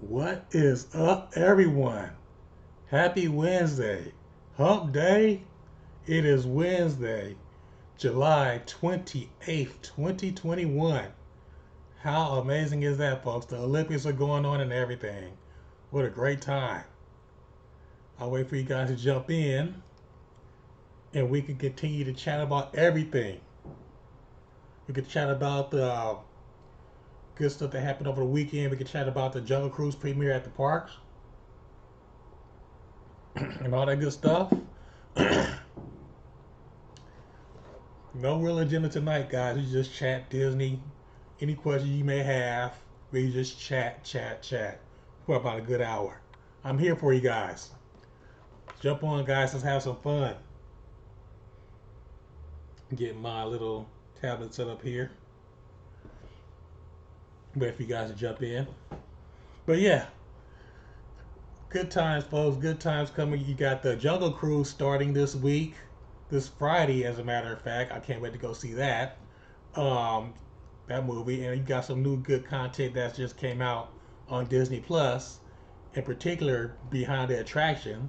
What is up, everyone? Happy Wednesday. Hump Day. It is Wednesday, July 28th, 2021. How amazing is that, folks? The Olympics are going on and everything. What a great time. I'll wait for you guys to jump in and we can continue to chat about everything. We could chat about the good stuff that happened over the weekend. We could chat about the Jungle Cruise premiere at the parks and all that good stuff. No real agenda tonight, guys. We just chat Disney. Any questions you may have, we just chat for about a good hour. I'm here for you guys. Jump on, guys. Let's have some fun. Get my little tablet set up here. Wait for you guys to jump in. But yeah, good times, folks. Good times coming. You got the Jungle Cruise starting this week, this Friday, as a matter of fact. I can't wait to go see that. Um, that movie, and you got some new good content that just came out on Disney Plus. In particular, Behind the Attraction,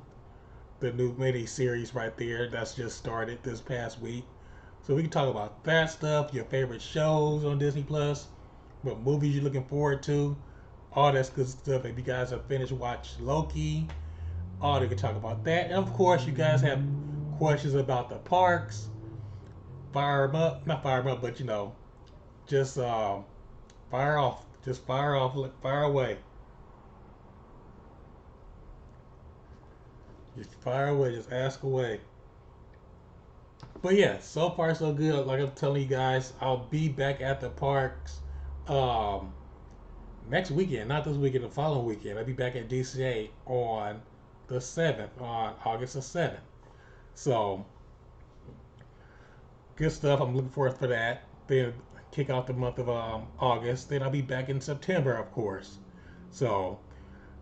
the new mini series right there that's just started this past week. So we can talk about that stuff, your favorite shows on Disney Plus, what movies you're looking forward to, all that good stuff. If you guys have finished watch Loki, all we can talk about that. And of course, you guys have questions about the parks, fire them up, not fire them up, but just fire off, fire away, just fire away, just ask away. But yeah, so far so good. Like I'm telling you guys, I'll be back at the parks um, next weekend, not this weekend, the following weekend. I'll be back at DCA on the 7th, on August the 7th. So good stuff. I'm looking forward for that. Then kick off the month of August. Then I'll be back in September, of course. So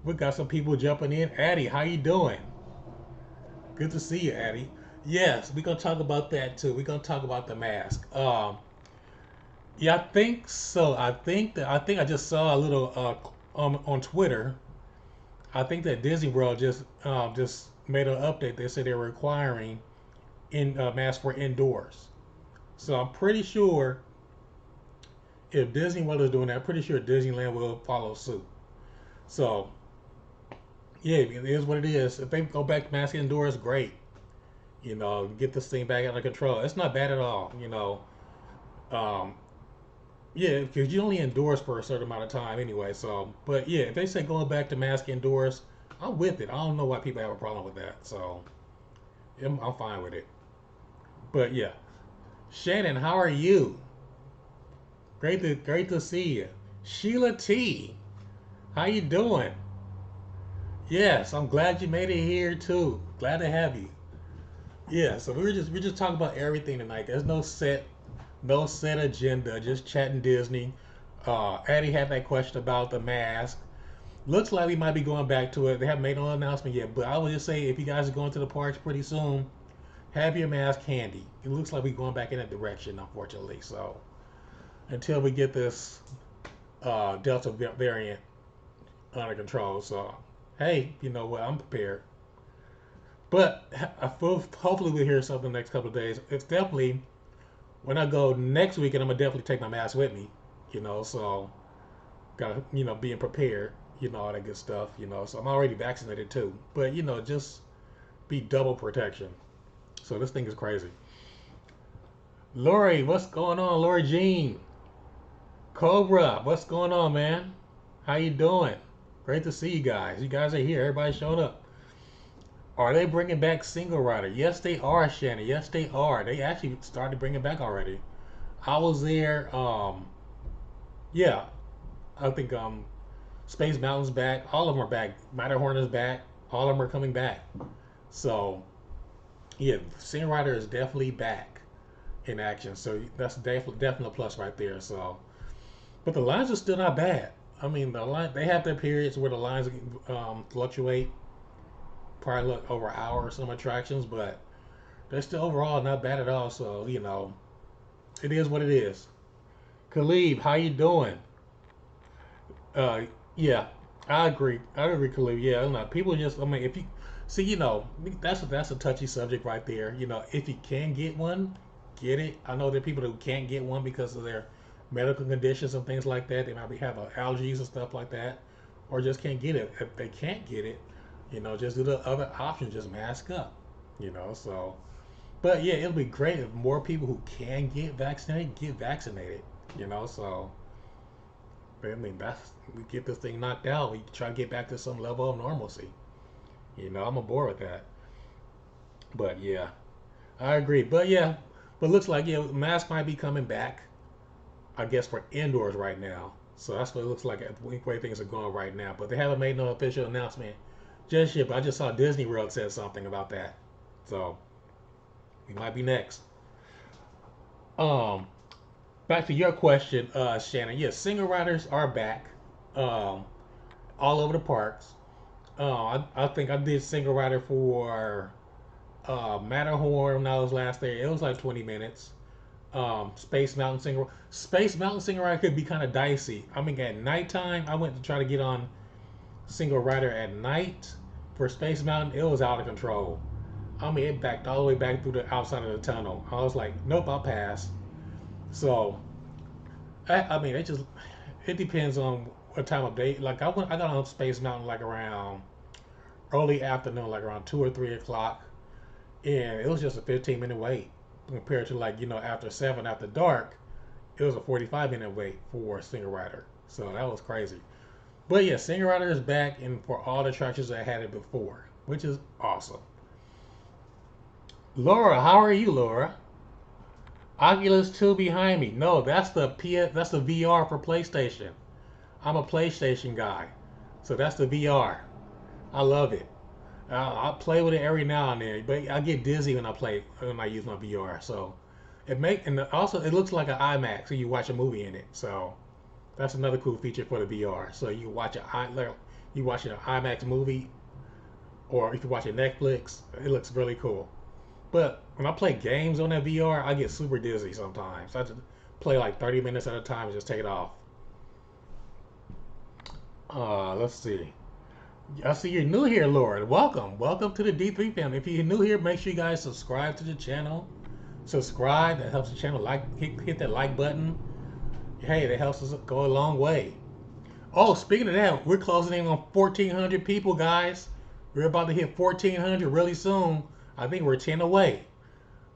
we got some people jumping in. Addie, how you doing? Good to see you, Addie. Yes, we're gonna talk about that too. We're gonna talk about the mask. Yeah, I think so. I think I just saw a little on Twitter. I think that Disney World just made an update. They said they're requiring in masks for indoors. So I'm pretty sure if Disney World is doing that, I'm pretty sure Disneyland will follow suit. So yeah, it is what it is. If they go back to mask indoors, great. Get this thing back under control. It's not bad at all. Um, yeah, because you only indoors for a certain amount of time anyway. So, but yeah, if they say going back to mask indoors, I'm with it. I don't know why people have a problem with that. So, I'm fine with it. But yeah, Shannon, how are you? Great to see you. Sheila T, how you doing? Yes, I'm glad you made it here too. Glad to have you. Yeah, so we're just talking about everything tonight. There's no set agenda. Just chatting Disney. Addie had that question about the mask. Looks like we might be going back to it. They haven't made no announcement yet, but I would just say if you guys are going to the parks pretty soon, have your mask handy. It looks like we're going back in that direction, unfortunately. So until we get this Delta variant under control, so hey, you know what? I'm prepared. But hopefully we'll hear something the next couple of days. It's definitely when I go next weekend, I'm gonna definitely take my mask with me. So gotta being prepared. All that good stuff. So I'm already vaccinated too. But just be double protection. So this thing is crazy. Lori, what's going on? Lori Jean, Cobra, what's going on, man? How you doing? Great to see you guys. You guys are here. Everybody showed up. Are they bringing back single rider? Yes, they are, Shannon. Yes, they are. They actually started bringing back already. I was there. Yeah, I think Space Mountain's back. All of them are back. Matterhorn is back. All of them are coming back. So yeah, single rider is definitely back in action. So that's definitely a plus right there. So, but the lines are still not bad. I mean, the line they have their periods where the lines fluctuate, probably look over an hour some attractions, but they're still overall not bad at all. So it is what it is. Khalib, how you doing? Uh, yeah, I agree. I agree, Khalil. Yeah, no, people just. I mean, if you see, that's a touchy subject right there. If you can get one, get it. I know there are people who can't get one because of their medical conditions and things like that. They might be having allergies and stuff like that, or just can't get it. If they can't get it, just do the other option. Just mask up. So. But yeah, it'll be great if more people who can get vaccinated. So. But I mean, we get this thing knocked out. We try to get back to some level of normalcy. I'm aboard with that. But yeah, I agree. But yeah, but looks like masks might be coming back. I guess for indoors right now. So that's what it looks like. The way things are going right now. But they haven't made no official announcement just yet. But I just saw Disney World said something about that. So we might be next. Um, Back to your question, Shannon. Yes, single riders are back. Um, all over the parks. I think I did single rider for Matterhorn when I was last there. It was like 20 minutes. Space Mountain single rider could be kind of dicey. I mean, at nighttime, I went to try to get on single rider at night for Space Mountain. It was out of control. I mean, it backed all the way back through the outside of the tunnel. I was like, nope, I'll pass. So, I mean, it depends on what time of day. Like I got on Space Mountain like around early afternoon, like around 2 or 3 o'clock, and it was just a 15-minute wait compared to like after 7 after dark, it was a 45-minute wait for a single rider. So that was crazy. But yeah, single rider is back and for all the attractions that had it before, which is awesome. Laura, how are you, Laura? Oculus 2 behind me. No, that's the VR for PlayStation. I'm a PlayStation guy, so that's the VR. I love it. I play with it every now and then, but I get dizzy when I use my VR. So also it looks like an IMAX, so you watch a movie in it. So that's another cool feature for the VR. So you watch an IMAX movie, or if you watch it Netflix, it looks really cool. But when I play games on that VR, I get super dizzy sometimes. I have to play like 30 minutes at a time and just take it off. Let's see. I see you're new here, Lord. Welcome. Welcome to the D3 family. If you're new here, make sure you guys subscribe to the channel. Subscribe. That helps the channel. Hit that like button. Hey, that helps us go a long way. Oh, speaking of that, we're closing in on 1,400 people, guys. We're about to hit 1,400 really soon. I think we're 10 away.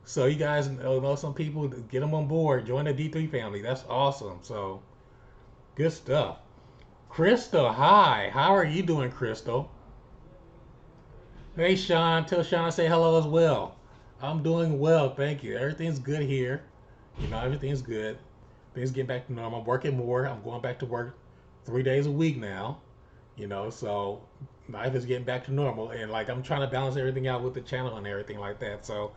So you guys know some people, get them on board. Join the D3 family. That's awesome. So good stuff. Crystal, hi. How are you doing, Crystal? Hey, Sean. Tell Sean I say hello as well. I'm doing well, thank you. Everything's good here. Everything's good. Things get back to normal. I'm working more. I'm going back to work 3 days a week now. So life is getting back to normal. And like I'm trying to balance everything out with the channel and everything like that. So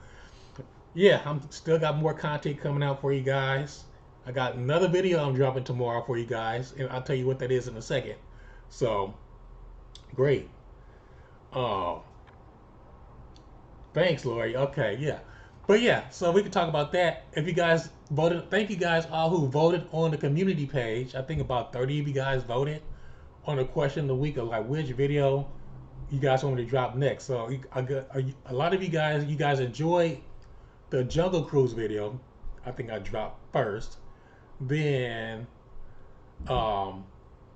yeah, I'm still got more content coming out for you guys. I got another video I'm dropping tomorrow for you guys, and I'll tell you what that is in a second. So great. Oh, thanks, Lori. Okay, yeah. But yeah, so we can talk about that. If you guys voted, thank you guys all who voted on the community page. I think about 30 of you guys voted on the question of the week of like which video you guys want me to drop next. So I got a lot of you guys enjoy the Jungle Cruise video. I think I dropped first. Then um,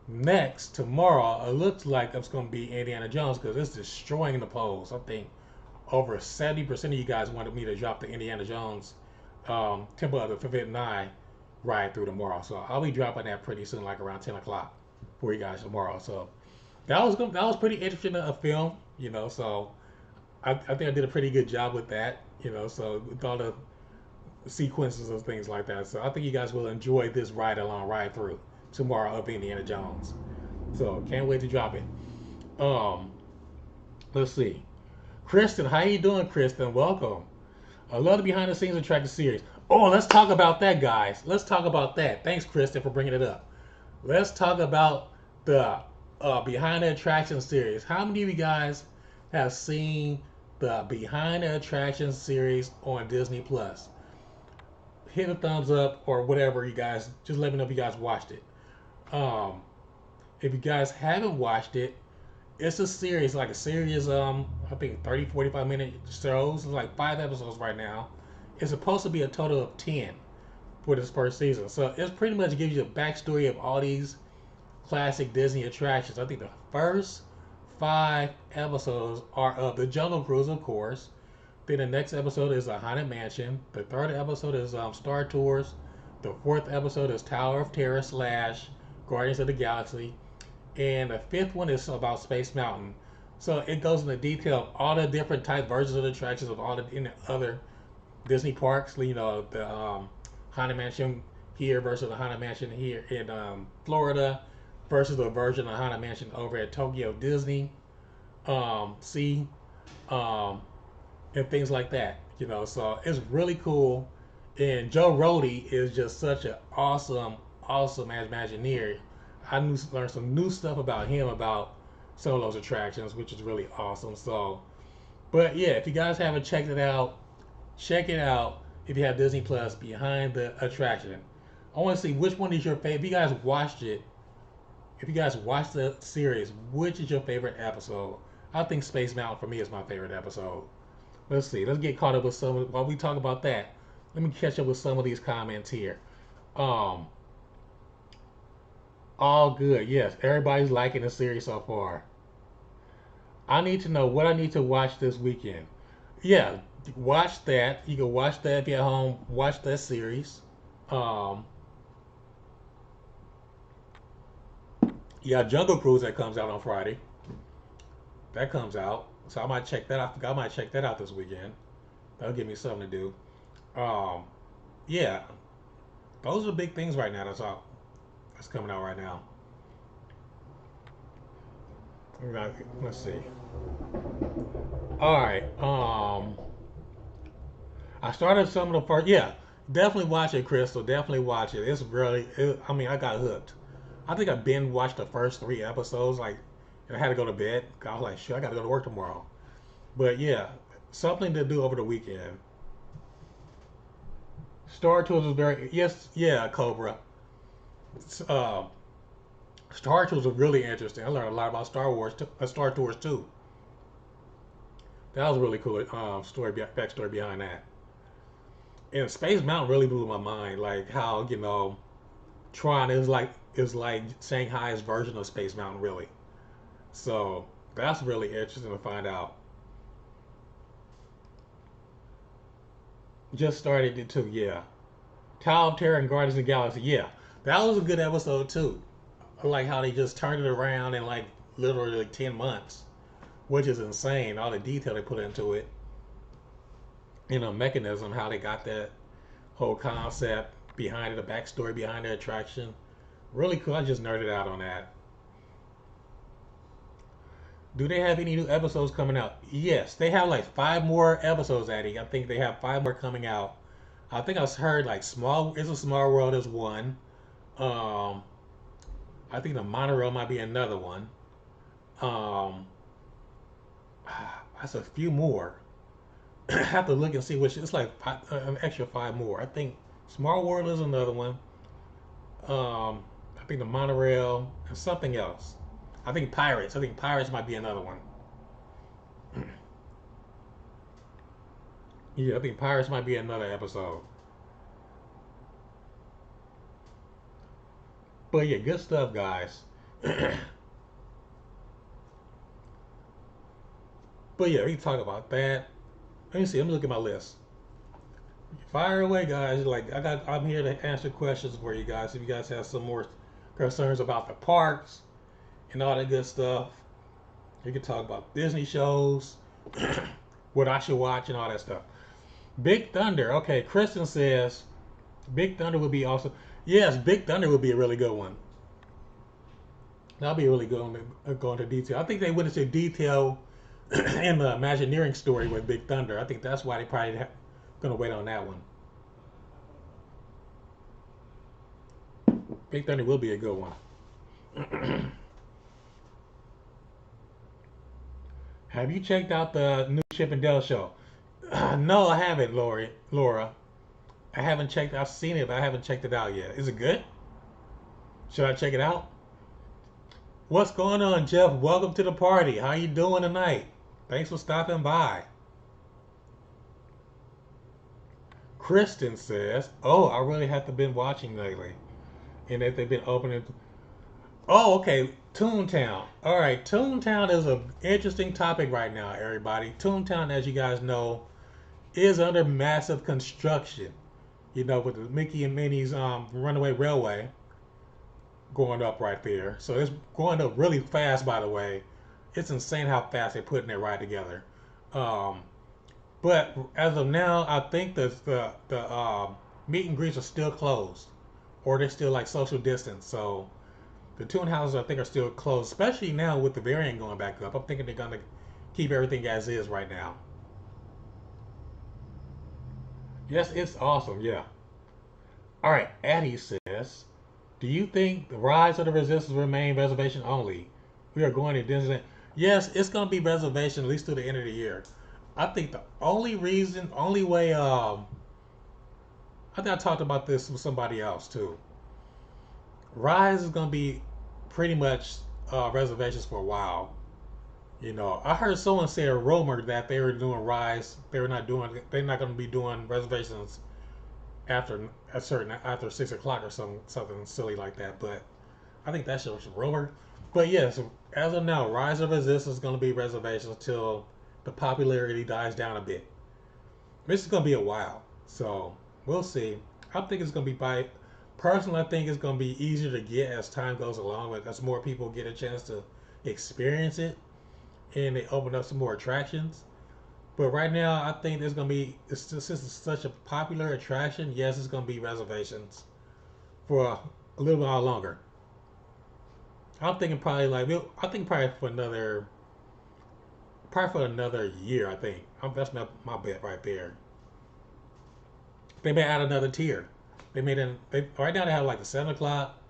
next tomorrow, it looks like it's going to be Indiana Jones because it's destroying the polls. I think over 70% of you guys wanted me to drop the Indiana Jones Temple of the Forbidden Eye ride through tomorrow. So I'll be dropping that pretty soon, like around 10 o'clock for you guys tomorrow. So that was pretty interesting a film, So I think I did a pretty good job with that, So with all the sequences and things like that. So I think you guys will enjoy this ride through tomorrow of Indiana Jones. So can't wait to drop it. Um, let's see. Kristen, how you doing, Kristen? Welcome. I love the behind the scenes attractive series. Oh, let's talk about that, guys. Let's talk about that. Thanks, Kristen, for bringing it up. Let's talk about the behind the attraction series. How many of you guys have seen the behind the attraction series on Disney Plus? Hit a thumbs up or whatever, you guys. Just let me know if you guys watched it. Um, If you guys haven't watched it, it's a series, like a series, I think 30, 45 minute shows. It's like 5 episodes right now. It's supposed to be a total of 10 for this first season. So it pretty much gives you a backstory of all these classic Disney attractions. I think the first 5 episodes are of the Jungle Cruise, of course. Then the next episode is a Haunted Mansion. The third episode is Star Tours. The fourth episode is Tower of Terror slash Guardians of the Galaxy. And the fifth one is about Space Mountain. So it goes into detail of all the different type versions of the attractions of all the in the other Disney parks. You know, the Haunted Mansion here versus the Haunted Mansion here in Florida versus the version of Haunted Mansion over at Tokyo Disney Sea, and things like that. You know, so it's really cool. And Joe Rody is just such an awesome Imagineer. Learned some new stuff about him about some of those attractions, which is really awesome. So, but yeah, if you guys haven't checked it out, check it out. If you have Disney Plus, Behind the Attraction. I want to see which one is your favorite. If you guys watched the series, which is your favorite episode? I think Space Mountain for me is my favorite episode. Let's see. Let's get caught up with some. While we talk about that, let me catch up with some of these comments here. Um, all good. Yes, everybody's liking the series so far. I need to know what I need to watch this weekend. Yeah, watch that. You can watch that if you're at home. Watch that series. Um, yeah, Jungle Cruise that comes out on Friday. That comes out, so I might check that out. I might check that out this weekend. That'll give me something to do. Um, yeah, those are big things right now. That's all. That's coming out right now. Let's see. All right. I started some of the first. Yeah, definitely watch it, Crystal. Definitely watch it. It's really. I mean, I got hooked. I think I binge watched the first 3 episodes. Like, and I had to go to bed. I was like, shit, I got to go to work tomorrow. But yeah, something to do over the weekend. Star Tours was very yes, yeah, Cobra. Uh, Star Tours was really interesting. I learned a lot about Star Tours too. That was a really cool backstory behind that. And Space Mountain really blew my mind, like how Tron is like Shanghai's version of Space Mountain, really. So that's really interesting to find out. Just started it too, yeah. Tower of Terror and Guardians of the Galaxy, yeah. That was a good episode too. I like how they just turned it around in like literally like 10 months, which is insane. All the detail they put into it, mechanism, how they got that whole concept behind it, the backstory behind the attraction. Really cool. I just nerded out on that. Do they have any new episodes coming out? Yes, they have like 5 more episodes, Addy. I think they have 5 more coming out. I think I heard like Small It's a Small World is one. Um, I think the monorail might be another one. Um, that's a few more. I have to look and see which. It's like an extra 5 more. I think Small World is another one. I think the monorail and something else. I think Pirates. I think Pirates might be another one. Yeah, I think Pirates might be another episode. But yeah, good stuff, guys. But yeah, we can talk about that. Let me see. Let me look at my list. Fire away, guys. Like I'm here to answer questions for you guys. If you guys have some more concerns about the parks and all that good stuff, you can talk about Disney shows, what I should watch, and all that stuff. Big Thunder. Okay, Kristen says Big Thunder would be awesome. Yes, Big Thunder would be a really good one. That'll be really good one to go into detail. I think they went into detail in the Imagineering story with Big Thunder. I think that's why they probably gonna wait on that one. Big Thunder will be a good one. Have you checked out the new Chip and Dale show? No, I haven't, Laura. I haven't checked. I've seen it, but I haven't checked it out yet. Is it good? Should I check it out? What's going on, Jeff? Welcome to the party. How you doing tonight? Thanks for stopping by. Kristen says, "Oh, I really have to been watching lately, and that they've been opening." Oh, okay. Toontown. All right, Toontown is an interesting topic right now, everybody. Toontown, as you guys know, is under massive construction. You know, with the Mickey and Minnie's Runaway Railway going up right there. So it's going up really fast, by the way. It's insane how fast they're putting that ride together. Um, but as of now, I think the meet and greets are still closed, or they're still like social distance. So the tune houses I think are still closed, especially now with the variant going back up. I'm thinking they're gonna keep everything as is right now. Yes, it's awesome. Yeah. All right. Addie says, "Do you think the Rise of the Resistance remain reservation only? We are going to Disneyland." Yes, it's gonna be reservation at least through the end of the year. I think the only reason, only way, I think I talked about this with somebody else too. Rise is gonna be pretty much reservations for a while. You know, I heard someone say a rumor that they were doing Rise. They were not doing. They're not going to be doing reservations after a certain after 6 o'clock or something silly like that. But I think that's just a rumor. But yes, as of now, Rise of Resistance is going to be reservations until the popularity dies down a bit. This is going to be a while, so we'll see. I think it's going to be by. Personally, I think it's going to be easier to get as time goes along, as more people get a chance to experience it and they open up some more attractions. But right now, I think there's gonna be since it's such a popular attraction. Yes, it's gonna be reservations for a little while longer. I'm thinking probably like I think probably for another year. I think that's my bet right there. They may add another tier. They right now they have like the 7 o'clock.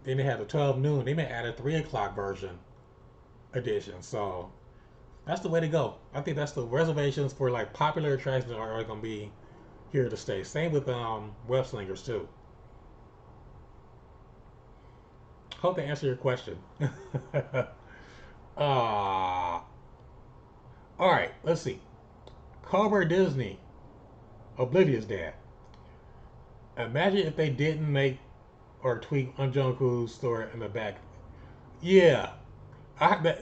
Then they have the 12 noon. They may add a 3 o'clock version edition. So that's the way to go. I think that's the reservations for like popular attractions are going to be here to stay. Same with web slingers too. Hope to answer your question. All right, let's see. Cobra Disney, Oblivion's dad. Imagine if they didn't make or tweak on Jungle Cruise story in the back. Yeah,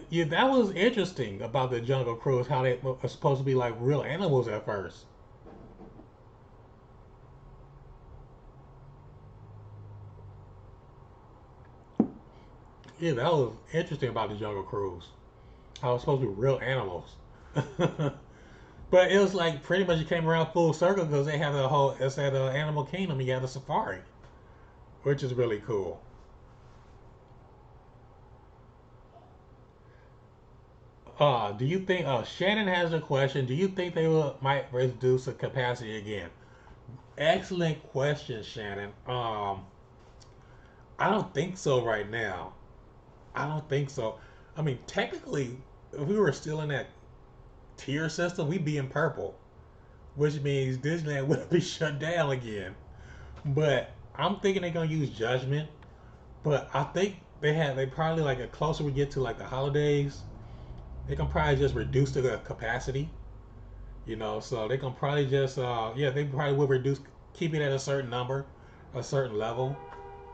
yeah, that was interesting about the Jungle Cruise. How they were supposed to be like real animals at first. Yeah, that was interesting about the Jungle Cruise. How it's supposed to be real animals. But it was like pretty much it came around full circle because they have the whole it's at Animal Kingdom. You have the safari, which is really cool. Do you think? Shannon has a question. Do you think they will might reduce the capacity again? Excellent question, Shannon. I don't think so right now. I don't think so. I mean, technically, if we were still in that tier system, we'd be in purple, which means Disneyland would be shut down again. But I'm thinking they're gonna use judgment. But I think they probably like the closer we get to like the holidays, they can probably just reduce the capacity. You know, so they can probably just yeah they probably will reduce keep it at a certain number, a certain level.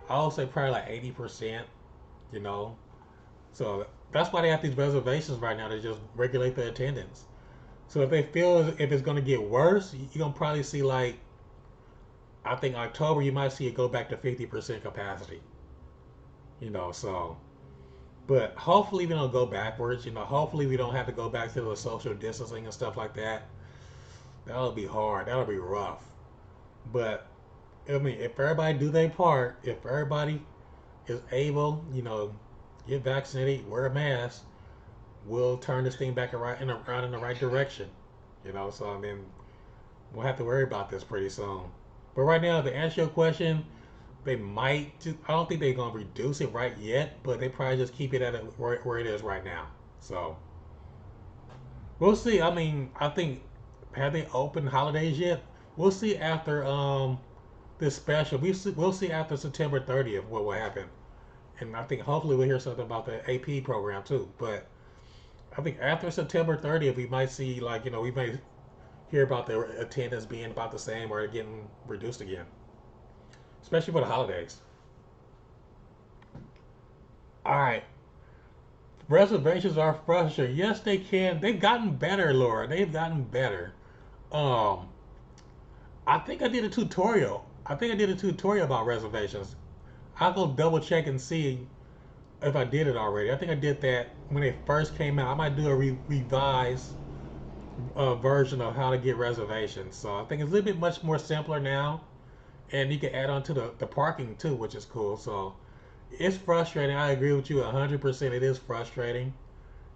I would say probably like 80%. You know, so that's why they have these reservations right now to just regulate the attendance. So if they feel if it's going to get worse, you're going to probably see like I think October you might see it go back to 50% capacity. You know, so but hopefully we don't go backwards. You know, hopefully we don't have to go back to the social distancing and stuff like that. That'll be hard. That'll be rough. But I mean, if everybody do their part, if everybody is able, you know, get vaccinated, wear a mask, we'll turn this thing back around in the right direction. You know, so I mean, we'll have to worry about this pretty soon. But right now, to answer your question, they might. I don't think they're gonna reduce it right yet, but they probably just keep it at where it is right now. So we'll see. I mean, I think have they opened holidays yet? We'll see after this special. We'll see after September 30th what will happen. And I think hopefully we'll hear something about the AP program too. But I think after September 30th, we might see like we might hear about the attendance being about the same or getting reduced again, especially for the holidays. All right, reservations are frustrating. Yes, they can. They've gotten better, Laura. They've gotten better. Um, I think I did a tutorial. I think I did a tutorial about reservations. I'll go double check and see if I did it already. I think I did that when it first came out. I might do a revised version of how to get reservations. So I think it's a little bit much more simpler now, and you can add on to the parking too, which is cool. So it's frustrating. I agree with you 100%. It is frustrating,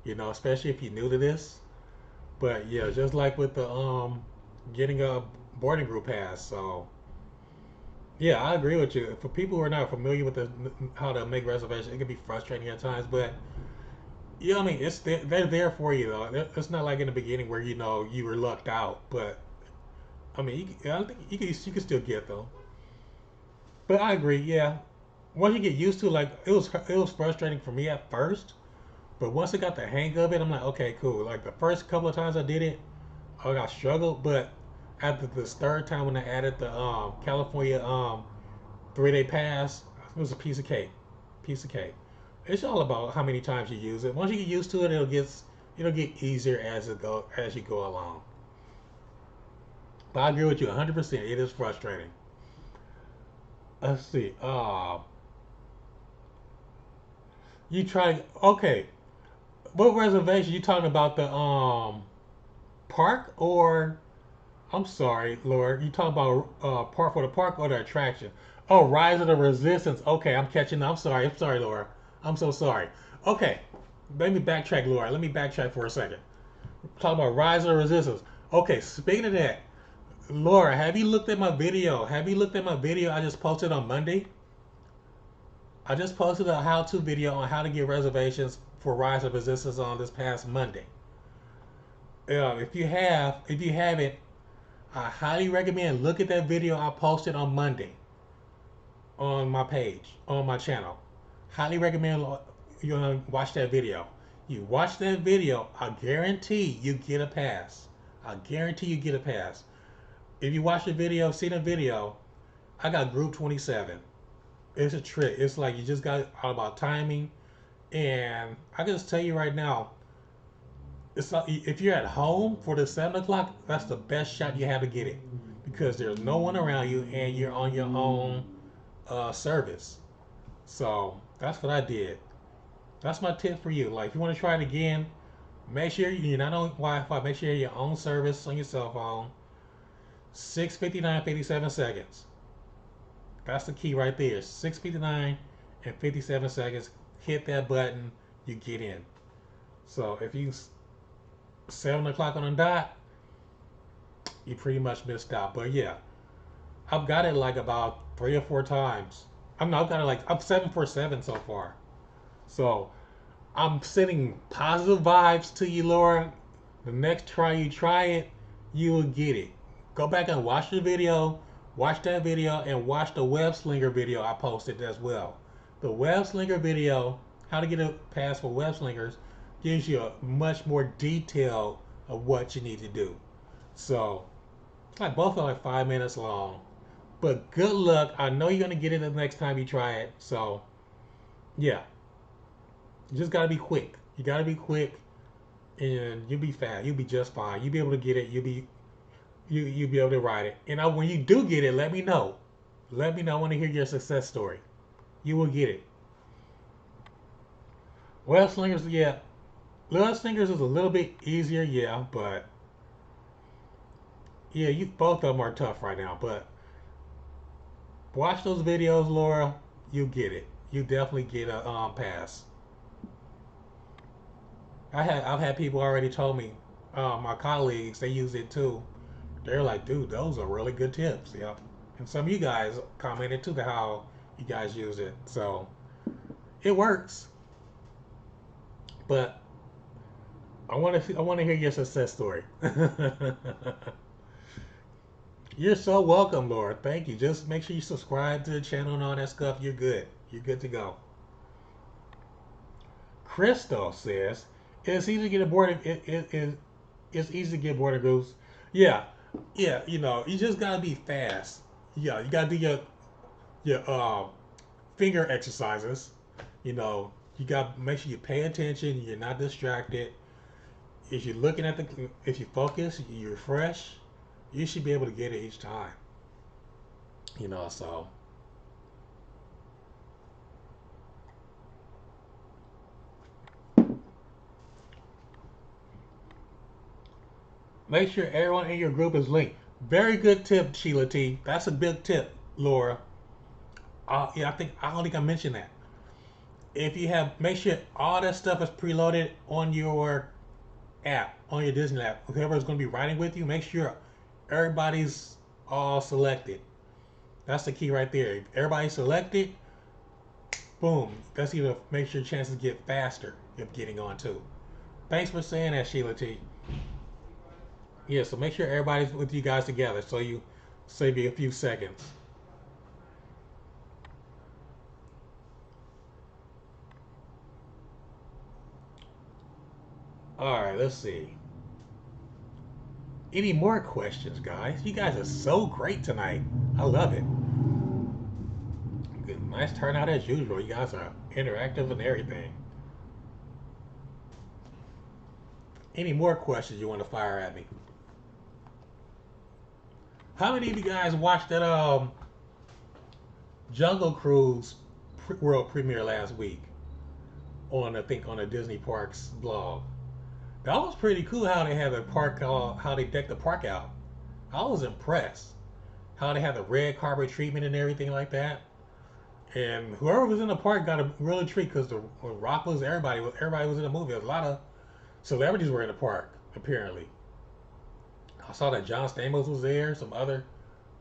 especially if you're new to this. But yeah, just like with the getting a boarding group pass. So yeah, I agree with you. For people who are not familiar with how to make reservations, it can be frustrating at times. But yeah, I mean, they're there for you though. It's not like in the beginning where you were lucked out. But I mean, I think you can still get them. But I agree. Yeah, once you get used to like it was frustrating for me at first. But once I got the hang of it, I'm like, okay, cool. Like the first couple of times I did it, I got struggled. But after this third time when I added the California 3-day pass, it was a piece of cake. Piece of cake. It's all about how many times you use it. Once you get used to it, it'll get easier as you go along. But I agree with you 100%. It is frustrating. Let's see. You try. Okay. What reservation you talking about? The park or I'm sorry, Lord. You talking about park for the park or the attraction? Oh, Rise of the Resistance. Okay, I'm catching up. I'm sorry. I'm sorry, Laura. I'm so sorry. Okay, let me backtrack, Laura. Let me backtrack for a second. Talking about Rise of the Resistance. Okay, speaking of that, Laura, have you looked at my video? Have you looked at my video I just posted on Monday? I just posted a how-to video on how to get reservations for Rise of Resistance on this past Monday. If you haven't, I highly recommend look at that video I posted on Monday on my page, on my channel. Highly recommend you watch that video. You watch that video, I guarantee you get a pass. I guarantee you get a pass. If you watch the video, see the video, I got group 27. It's a trick. It's like you just got all about timing. And I can just tell you right now, it's not, if you're at home for the 7 o'clock, that's the best shot you have to get it because there's no one around you and you're on your own service. So that's what I did. That's my tip for you. Like if you want to try it again, make sure you're not on Wi-Fi. Make sure you're your own service on your cell phone. 6:59:57. That's the key right there. 6:59 and 57 seconds. Hit that button, you get in. So if you 7 o'clock on the dot, you pretty much missed out. But yeah, I've got it like about 3 or 4 times. I've got it like I'm 7 for 7 so far. So I'm sending positive vibes to you, Laura. The next try you try it, you will get it. Go back and watch the video, watch that video, and watch the web slinger video I posted as well. The web slinger video, how to get a pass for web slingers, gives you a much more detail of what you need to do. So it's like both are like 5 minutes long. But good luck. I know you're gonna get it the next time you try it. So yeah, you just gotta be quick. You gotta be quick, and you'll be fast. You'll be just fine. You'll be able to get it. You'll be able to ride it. And when you do get it, let me know. Let me know. I want to hear your success story. You will get it. Web slingers, yeah. Web slingers is a little bit easier, yeah, but yeah, you both of them are tough right now. But watch those videos, Laura. You get it. You definitely get a pass. I've had people already told me, my colleagues, they use it too. They're like, dude, those are really good tips. Yeah. And some of you guys commented too to how you guys use it. So it works. But I want to hear your success story. You're so welcome, Laura. Thank you. Just make sure you subscribe to the channel and all that stuff. You're good. You're good to go. Crystal says, it's easy to get aboard. It's easy to get aboard a goose. Yeah, yeah. You just gotta be fast. Yeah, you gotta do your finger exercises. You got to make sure you pay attention. You're not distracted. If you're looking at if you focus, you refresh, you should be able to get it each time. So make sure everyone in your group is linked. Very good tip, Sheila T. That's a big tip, Laura. Yeah, I don't think I mentioned that. If you have, make sure all that stuff is preloaded on your app, on your Disney app. Whoever's going to be riding with you, make sure everybody's all selected. That's the key right there. If everybody's selected, boom. That's even make sure chances get faster of getting on too. Thanks for saying that, Sheila T. Yeah, so make sure everybody's with you guys together so you save you a few seconds. All right, let's see. Any more questions, guys? You guys are so great tonight. I love it. Good, nice turnout as usual. You guys are interactive and everything. Any more questions you want to fire at me? How many of you guys watched that Jungle Cruise world premiere last week on I think on the Disney Parks blog? That was pretty cool how they had the park how they decked the park out. I was impressed how they had the red carpet treatment and everything like that. And whoever was in the park got a really treat because the Rock was everybody was in the movie. A lot of celebrities were in the park apparently. I saw that John Stamos was there. Some other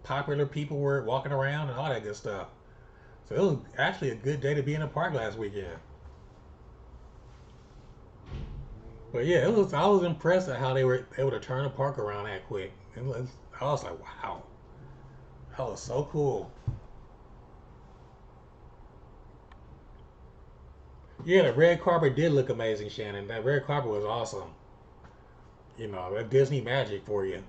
popular people were walking around and all that good stuff. So it was actually a good day to be in the park last weekend. But yeah, it was. I was impressed at how they were able to turn the park around that quick. I was like, wow, that was so cool. Yeah, the red carpet did look amazing, Shannon. That red carpet was awesome. That Disney magic for you.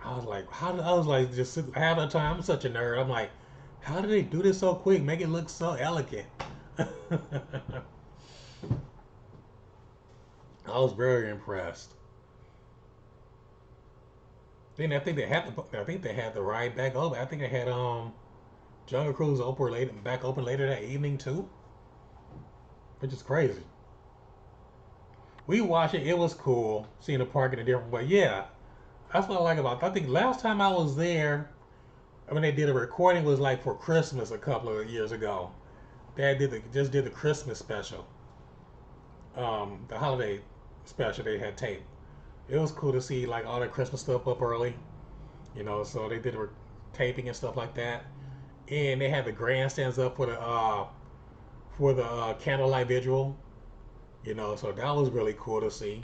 I was like, I was like, just half the time, I'm such a nerd. I'm like, how did they do this so quick? Make it look so elegant. I was very impressed. Then I think they had the ride back open. I think they had Jungle Cruise back open later that evening too, which is crazy. We watched it. It was cool seeing the park in a different way. Yeah, that's what I like about it. I think last time I was there, when they did a recording was like for Christmas a couple of years ago. Just did the Christmas special, the holiday special they had taped. It was cool to see like all the Christmas stuff up early, So they did a taping and stuff like that, and they had the grandstands up for the candlelight visual, So that was really cool to see,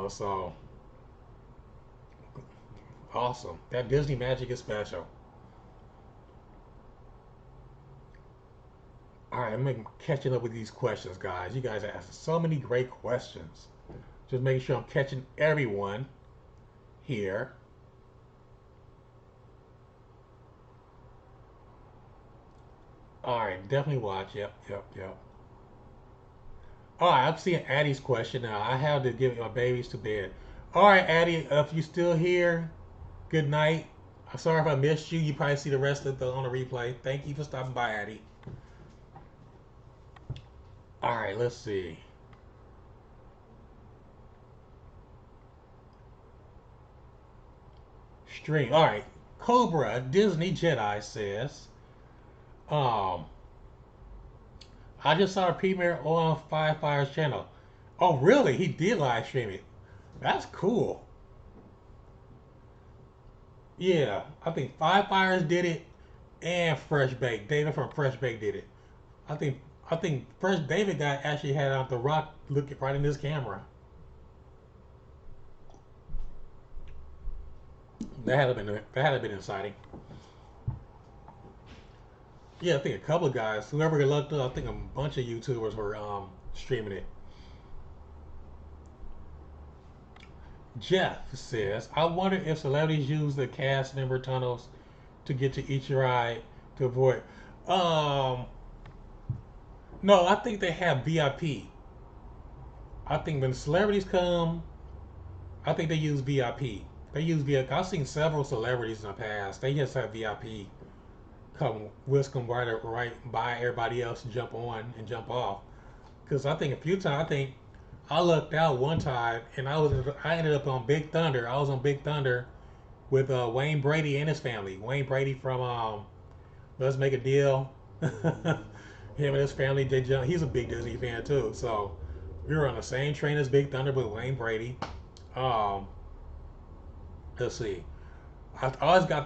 So awesome. That Disney magic is special. All right, I'm catching up with these questions, guys. You guys are asking so many great questions. Just making sure I'm catching everyone here. All right, definitely watch. Yep, yep, yep. All right, I'm seeing Addie's question now. I have to give my babies to bed. All right, Addie, if you're still here, good night. I'm sorry if I missed you. You probably see the rest of the on the replay. Thank you for stopping by, Addie. All right, let's see. Stream. All right, Cobra Disney Jedi says, um, I just saw a premiere on Five Fire's channel. Oh, really? He did live stream it. That's cool. Yeah, I think Five Fires did it, and Fresh Bake. David from Fresh Bake did it. I think Fresh David guy actually had out the Rock looking right in his camera. That had been exciting. Yeah, I think a couple of guys, whoever looked up, I think a bunch of YouTubers were streaming it. Jeff says, I wonder if celebrities use the cast member tunnels to get to each ride to avoid. Um, no, I think they have VIP. I think when celebrities come, I think they use VIP. They use VIP. I've seen several celebrities in the past. They just have VIP come whisk them right by everybody else and jump on and jump off. Because I think a few times, I think I lucked out one time and I ended up on Big Thunder. I was on Big Thunder with Wayne Brady and his family. Wayne Brady from Let's Make a Deal. Him and his family did jump. He's a big Disney fan too. So we were on the same train as Big Thunder with Wayne Brady. Um, let's see. I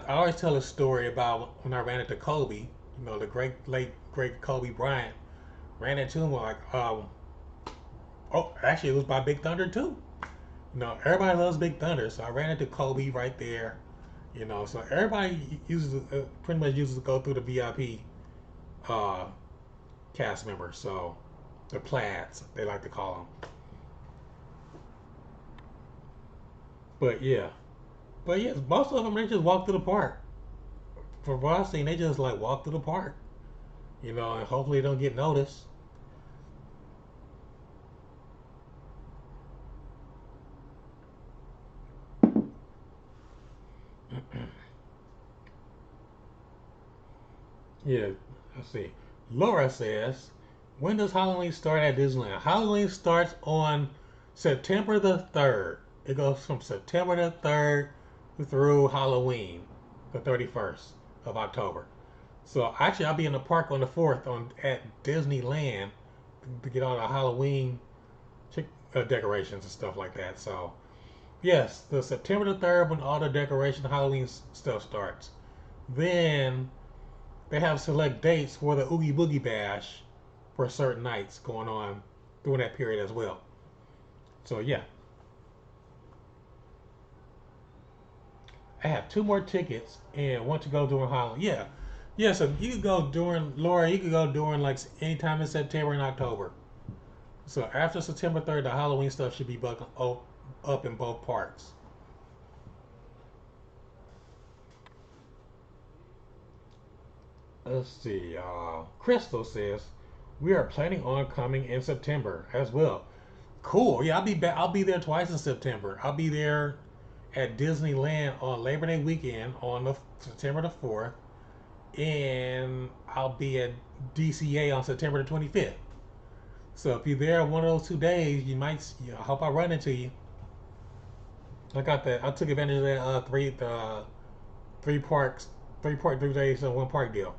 always tell a story about when I ran into Kobe. You know, the great late great Kobe Bryant. Ran into him like oh, actually it was by Big Thunder too. You know, everybody loves Big Thunder, so I ran into Kobe right there. You know, so everybody uses pretty much uses to go through the VIP uh, cast members. So the plaids, they like to call them. But yeah, but yes, most of them they just walk through the park. For what I've seen, they just like walk through the park. You know, and hopefully they don't get noticed. Yeah, let's see. Laura says, when does Halloween start at Disneyland? Halloween starts on September the 3rd. It goes from September the 3rd through Halloween, the 31st of October. So actually, I'll be in the park on the 4th at Disneyland to get all the Halloween decorations and stuff like that. So, yes, the September the 3rd when all the decoration Halloween stuff starts. Then they have select dates for the Oogie Boogie Bash for certain nights going on during that period as well. So yeah, I have two more tickets and want to go during Halloween. Yeah, yeah. So you could go during Laura. You could go during like anytime in September and October. So after September 3rd, the Halloween stuff should be up in both parks. Let's see. Crystal says we are planning on coming in September as well. Cool. Yeah, I'll be back. I'll be there twice in September. I'll be there at Disneyland on Labor Day weekend on the September the 4th, and I'll be at DCA on September the 25th. So if you're there one of those 2 days, you might. I hope I run into you. I got that. I took advantage of that three parks, 3 days in one park deal.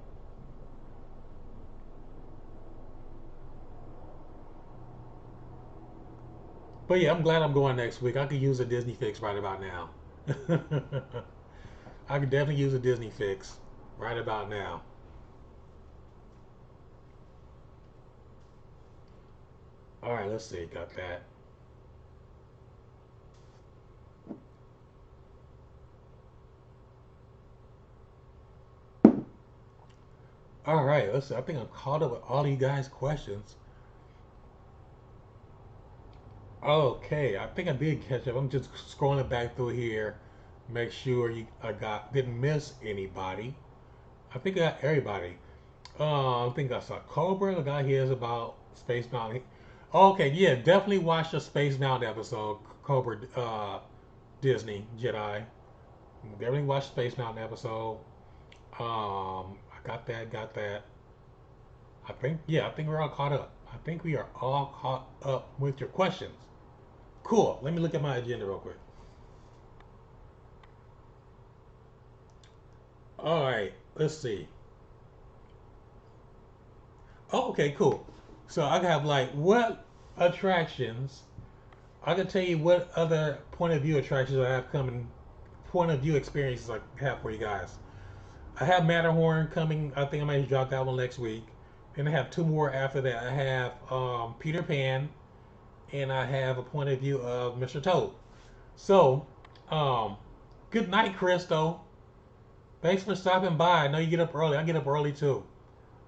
But yeah, I'm glad I'm going next week. I could use a Disney fix right about now. I could definitely use a Disney fix right about now. All right, let's see. Got that. All right, let's see. I think I'm caught up with all you guys' questions. Okay, I think I did catch up. I'm just scrolling back through here, make sure I didn't miss anybody. I think I got everybody. I think I saw Cobra. The guy here is about Space Mountain. Okay, yeah, definitely watch the Space Mountain episode. Cobra Disney Jedi. Definitely watch Space Mountain episode. I got that. Got that. I think we're all caught up. I think we are all caught up with your questions. Cool. Let me look at my agenda real quick. All right. Let's see. Oh, okay, cool. So I have like what attractions? I can tell you what other point of view attractions I have coming. Point of view experiences I have for you guys. I have Matterhorn coming. I think I might drop that one next week. And I have two more after that. I have Peter Pan, and I have a point of view of Mr. Toad. So, um, good night, Crystal. Thanks for stopping by. I know you get up early. I get up early too.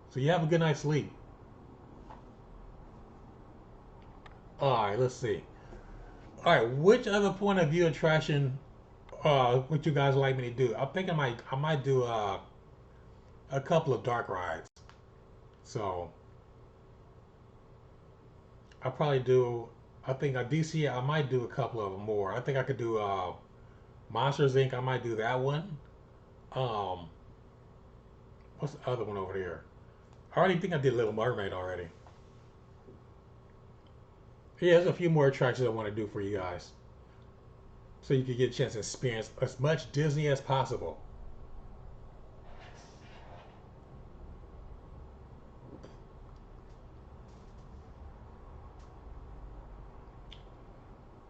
So you have a good night's sleep. All right, let's see. All right, which other point of view attraction would you guys like me to do? I think I might do a couple of dark rides. So I probably do. I think DC. I might do a couple of them more. I think I could do Monsters Inc. I might do that one. Um, what's the other one over there? I already think I did Little Mermaid already. Yeah, there's a few more attractions I want to do for you guys, so you can get a chance to experience as much Disney as possible.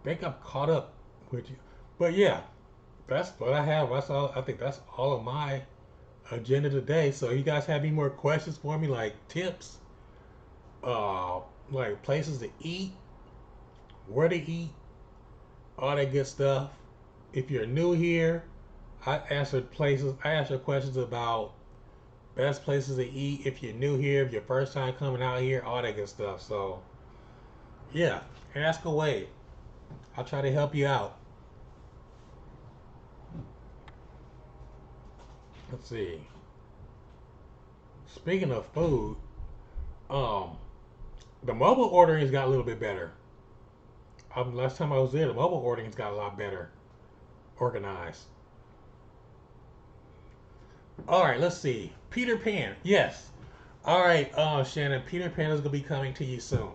I think I'm caught up with you, but yeah, that's what I have. That's all. I think that's all of my agenda today. So you guys have any more questions for me, like tips, uh, like places to eat, where to eat, all that good stuff. If you're new here, I answered places. I answered questions about best places to eat. If you're new here, if you're first time coming out here, all that good stuff. So yeah, ask away. I'll try to help you out. Let's see. Speaking of food, um, the mobile ordering's got a little bit better. Last time I was there, the mobile ordering's got a lot better organized. All right, let's see. Peter Pan. Yes. All right, Shannon. Peter Pan is gonna be coming to you soon,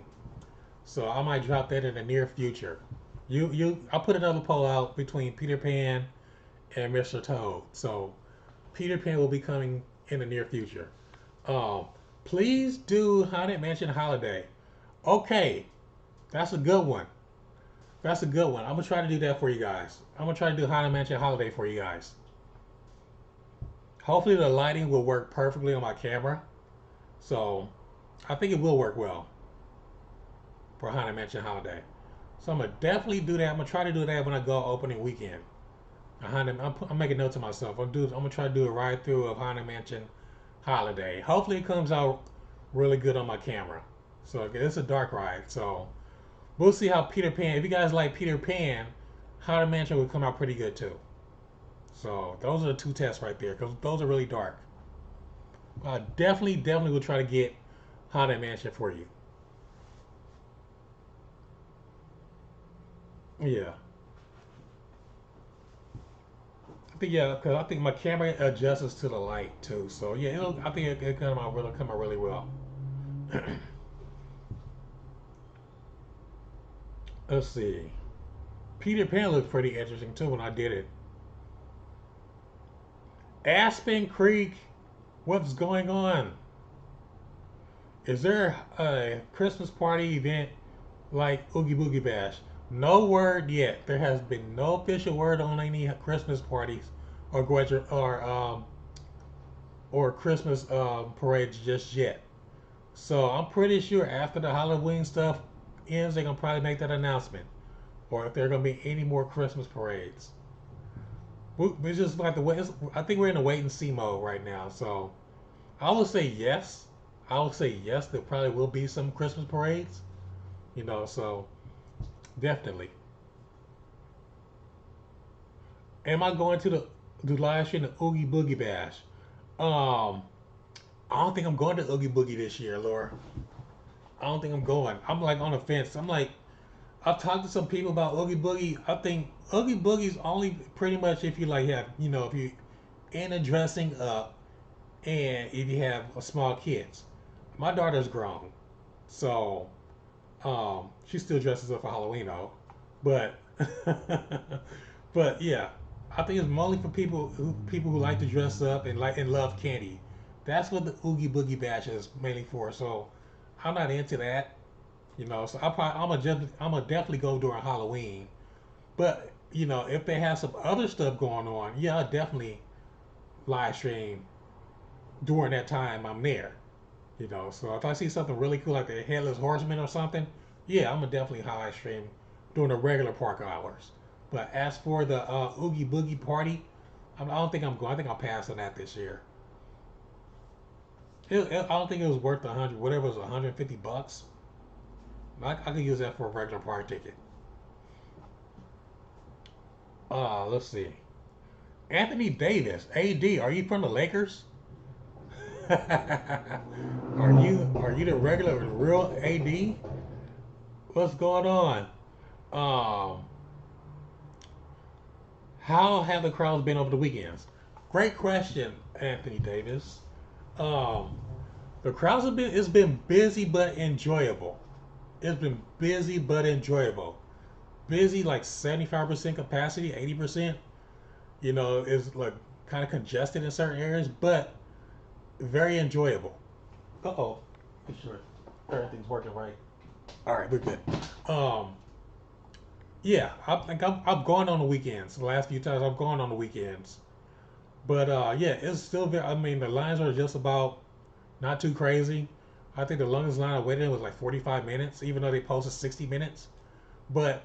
so I might drop that in the near future. I'll put another poll out between Peter Pan and Mr. Toad. So Peter Pan will be coming in the near future. Um, please do Haunted Mansion Holiday. Okay, that's a good one. That's a good one. I'm gonna try to do that for you guys. I'm gonna try to do Haunted Mansion Holiday for you guys. Hopefully the lighting will work perfectly on my camera. So I think it will work well for Haunted Mansion Holiday. So I'm gonna definitely do that. I'm gonna try to do that when I go opening weekend. I'm making notes to myself. I'm gonna try to do a ride through of Haunted Mansion Holiday. Hopefully it comes out really good on my camera. So it's a dark ride. So we'll see how Peter Pan. If you guys like Peter Pan, Haunted Mansion will come out pretty good too. So those are the two tests right there because those are really dark. I definitely will try to get Haunted Mansion for you. Yeah, I think yeah, because I think my camera adjusts to the light too. So yeah, I think it'll come out really well. Let's see. Peter Pan looked pretty interesting too when I did it. Aspen Creek, what's going on? Is there a Christmas party event like Oogie Boogie Bash? No word yet. There has been no official word on any Christmas parties or or Christmas parades just yet. So I'm pretty sure after the Halloween stuff ends, they're gonna probably make that announcement, or if there are gonna be any more Christmas parades. We just like to wait. I think we're in a wait and see mode right now. So I will say yes. I will say yes. There probably will be some Christmas parades. So definitely. Am I going to the live stream the Oogie Boogie Bash? Um, I don't think I'm going to Oogie Boogie this year, Laura. I don't think I'm going. I'm like on the fence. I'm like I've talked to some people about Oogie Boogie. I think Oogie Boogie's only pretty much if you like have if you in a dressing up and if you have small kids. My daughter's grown, so she still dresses up for Halloween though. But but yeah, I think it's mainly for people who like to dress up and love candy. That's what the Oogie Boogie Bash is mainly for. So I'm not into that. So I'm gonna definitely go during Halloween. But if they have some other stuff going on, yeah, I'll definitely live stream during that time I'm there. So if I see something really cool like a headless horseman or something, yeah, I'm gonna definitely live stream during the regular park hours. But as for the Oogie Boogie party, I don't think I'm going. I think I'll pass on that this year. I don't think it was worth 100. Whatever it was, $150. I could use that for a regular park ticket. Let's see. Anthony Davis, AD. Are you from the Lakers? Are you the regular real AD? What's going on? Um, how have the crowds been over the weekends? Great question, Anthony Davis. Um, the crowds have been it's been busy but enjoyable. It's been busy but enjoyable. Busy like 75% capacity, 80%. Is like kind of congested in certain areas, but very enjoyable. Uh oh, make sure everything's working right. All right, we're good. Um, yeah, I've gone on the weekends. The last few times I've gone on the weekends, but yeah, it's still very. I mean, the lines are just about not too crazy. I think the longest line I waited in was like 45 minutes, even though they posted 60 minutes. But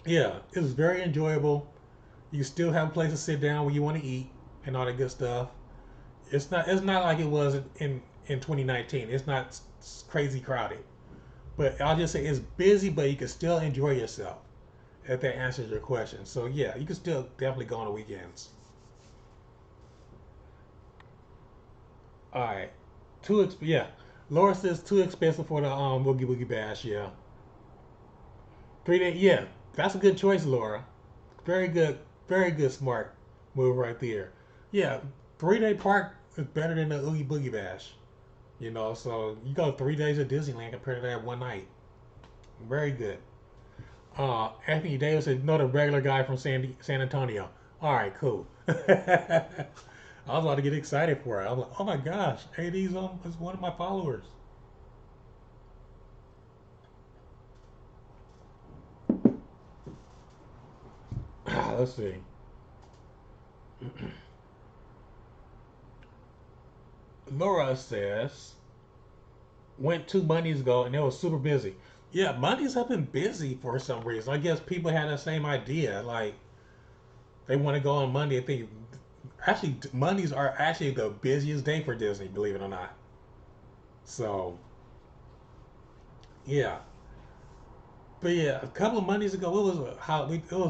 yeah, it's very enjoyable. You still have a place to sit down when you want to eat and all that good stuff. It's not like it was in 2019. It's not crazy crowded. But I'll just say it's busy, but you can still enjoy yourself. If that answers your question. So yeah, you can still definitely go on the weekends. All right, yeah. Laura says too expensive for the Boogie Boogie Bash. Yeah, 3 day. Yeah, that's a good choice, Laura. Very good, very good, smart move right there. Yeah, 3 day park is better than the Oogie Boogie Bash. So you go 3 days at Disneyland compared to that one night. Very good. Anthony Davis is not a regular guy from San Antonio. All right, cool. I was about to get excited for it. I was like, oh my gosh, AD's is one of my followers. Let's see. Laura says went 2 Mondays ago and it was super busy. Yeah, Mondays have been busy for some reason. I guess people had the same idea. Like they want to go on Monday. I think actually Mondays are actually the busiest day for Disney, believe it or not. So yeah, but yeah, a couple of Mondays ago, it was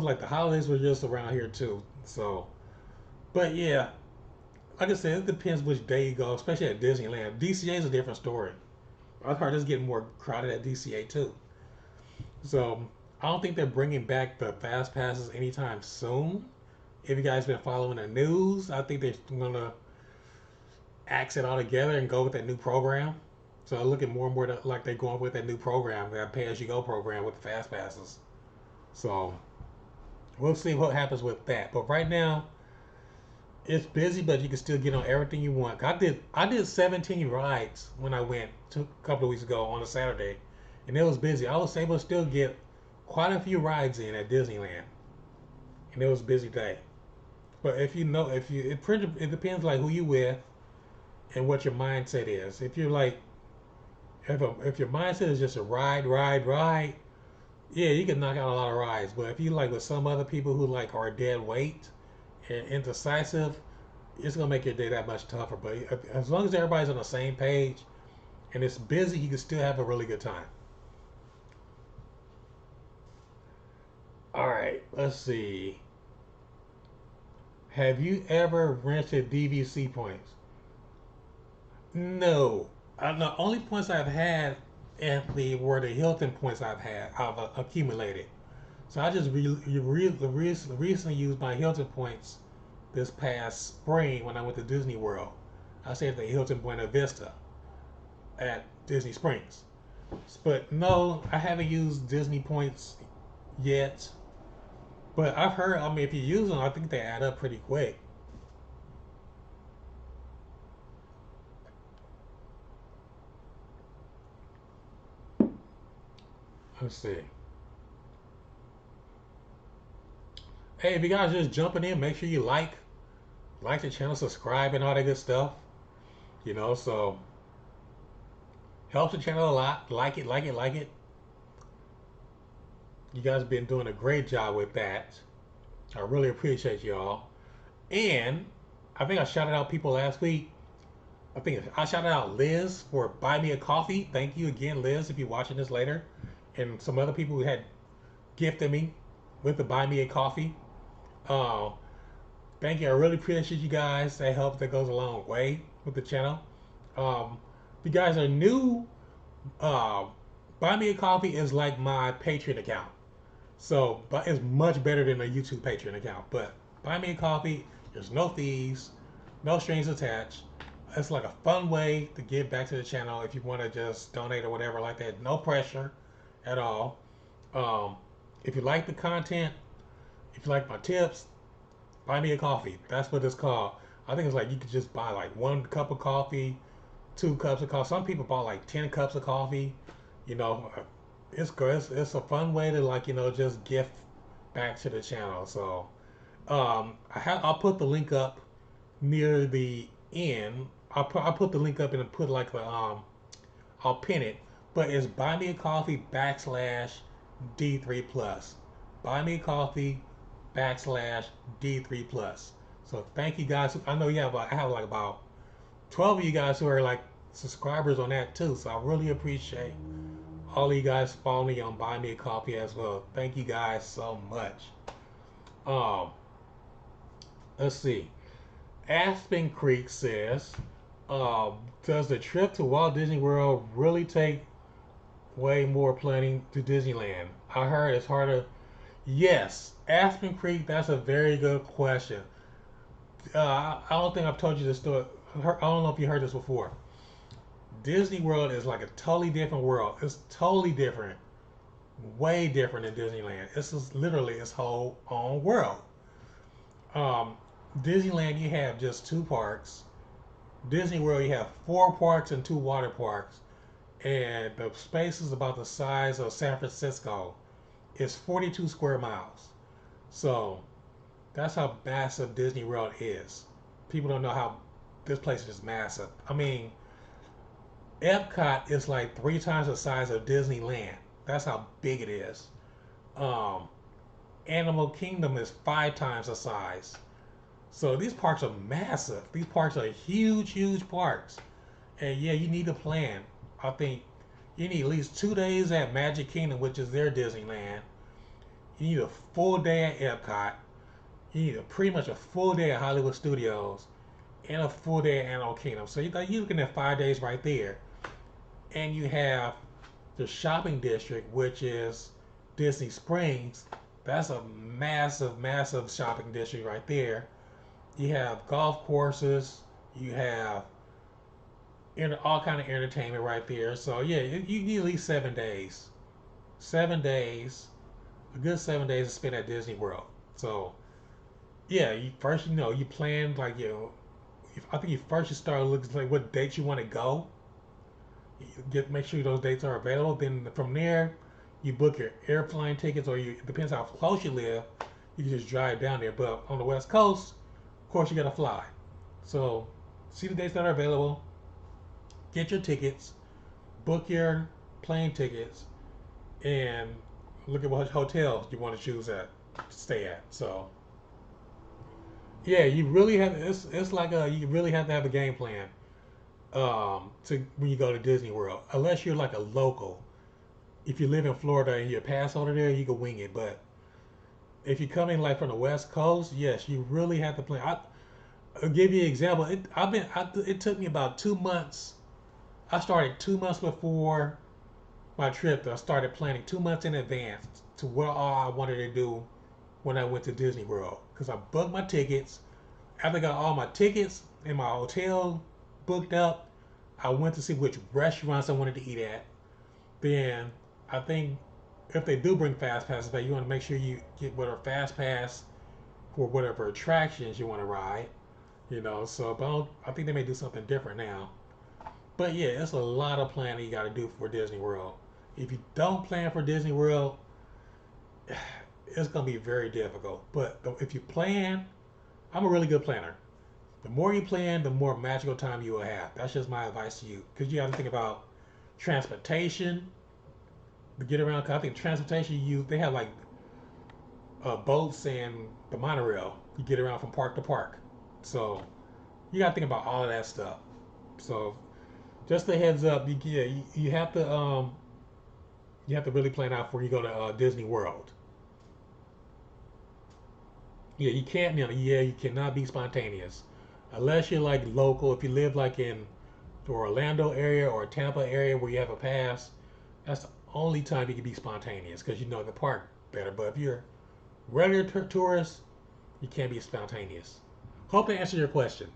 like the holidays were just around here too. So, but yeah, like I said, it depends which day you go, especially at Disneyland. DCA is a different story. I've heard it's getting more crowded at DCA too. So I don't think they're bringing back the fast passes anytime soon. If you guys been following the news, I think they're gonna axe it all together and go with that new program. So looking more and more like they're going with that new program, that pay-as-you-go program with the fast passes. So we'll see what happens with that. But right now, it's busy, but you can still get on everything you want. I did 17 rides when I went a couple of weeks ago on a Saturday, and it was busy. I was able to still get quite a few rides in at Disneyland, and it was a busy day. But it depends like who you with and what your mindset is. If you're like, if your mindset is just a ride, ride, ride, yeah, you can knock out a lot of rides. But if you like with some other people who like are dead weight and indecisive, it's gonna make your day that much tougher. But as long as everybody's on the same page and it's busy, you can still have a really good time. All right, let's see. Have you ever rented DVC points? No. The only points I've had, Anthony, were the Hilton points I've accumulated. So I just recently used my Hilton points this past spring when I went to Disney World. I stayed at the Hilton Buena Vista at Disney Springs. But no, I haven't used Disney points yet. But I've heard, I mean, if you use them, I think they add up pretty quick. Let's see. Hey, if you guys are just jumping in, make sure you like the channel, subscribe, and all that good stuff. So helps the channel a lot. Like it, like it, like it. You guys have been doing a great job with that. I really appreciate y'all. And I think I shouted out people last week. I think I shouted out Liz for buy me a coffee. Thank you again, Liz, if you're watching this later, and some other people who had gifted me with the buy me a coffee. Uh, Thank you. I really appreciate you guys. That helps. That goes a long way with the channel. If you guys are new, uh, buy me a coffee is like my Patreon account. So, but it's much better than a YouTube Patreon account. But buy me a coffee. There's no fees, no strings attached. It's like a fun way to give back to the channel if you want to just donate or whatever like that. No pressure at all. Um, if you like the content, if you like my tips, buy me a coffee. That's what it's called. I think it's like you could just buy like 1 cup of coffee, 2 cups of coffee. Some people buy like 10 cups of coffee. You know, it's good. It's a fun way to like just gift back to the channel. So I'll put the link up near the end. I'll put the link up and put like the I'll pin it. But it's buy me a coffee backslash D3 plus. Buy me a coffee backslash D3 plus. So thank you guys. I know I have like about 12 of you guys who are like subscribers on that too. So I really appreciate all of you guys following me on Buy Me a Coffee as well. Thank you guys so much. Um, let's see. Aspen Creek says, does the trip to Walt Disney World really take way more planning to Disneyland? I heard it's harder. Yes, Aspen Creek. That's a very good question. I don't think I've told you this story. I don't know if you heard this before. Disney World is like a totally different world. It's totally different, way different than Disneyland. This is literally its whole own world. Um, Disneyland, you have just 2 parks. Disney World, you have 4 parks and 2 water parks, and the space is about the size of San Francisco. It's 42 square miles. So that's how massive Disney World is. People don't know how this place is massive. I mean, Epcot is like 3 times the size of Disneyland. That's how big it is. Um, Animal Kingdom is 5 times the size. So these parks are massive. These parks are huge, huge parks. And yeah, you need a plan. I think you need at least 2 days at Magic Kingdom, which is their Disneyland. You need a full day at Epcot. You need pretty much a full day at Hollywood Studios and a full day at Animal Kingdom. So you're looking at 5 days right there. And you have the shopping district, which is Disney Springs. That's a massive, massive shopping district right there. You have golf courses. You have all kind of entertainment right there. So yeah, you need at least 7 days. 7 days, a good 7 days to spend at Disney World. So yeah, first you plan like I think you start looking like what dates you want to go. Make sure those dates are available. Then from there, you book your airplane tickets, or it depends how close you live. You can just drive down there. But on the West Coast, of course, you got to fly. So see the dates that are available. Get your tickets, book your plane tickets, and look at what hotels you want to choose to stay at. So yeah, you really have it's like you really have to have a game plan to when you go to Disney World. Unless you're like a local. If you live in Florida and you're a pass holder there, you can wing it. But if you're coming like from the West Coast, yes, you really have to plan. I'll give you an example. It took me about 2 months. I started 2 months before my trip. I started planning 2 months in advance to what all I wanted to do when I went to Disney World. Because I booked my tickets. After I got all my tickets and my hotel booked up, I went to see which restaurants I wanted to eat at. Then I think if they do bring fast passes back, you want to make sure you get whatever fast pass for whatever attractions you want to ride. So but I think they may do something different now. But yeah, it's a lot of planning you got to do for Disney World. If you don't plan for Disney World, it's gonna be very difficult. But if you plan, I'm a really good planner. The more you plan, the more magical time you will have. That's just my advice to you, because you have to think about transportation to get around. 'Cause I think transportation they have like boats and the monorail. You get around from park to park. So you got to think about all of that stuff. So just a heads up, you have to really plan out before you go to Disney World. Yeah, you can't. Yeah, you cannot be spontaneous unless you're like local. If you live like in the Orlando area or Tampa area where you have a pass, that's the only time you can be spontaneous because you know the park better. But if you're regular tourist, you can't be spontaneous. Hope to answer your question.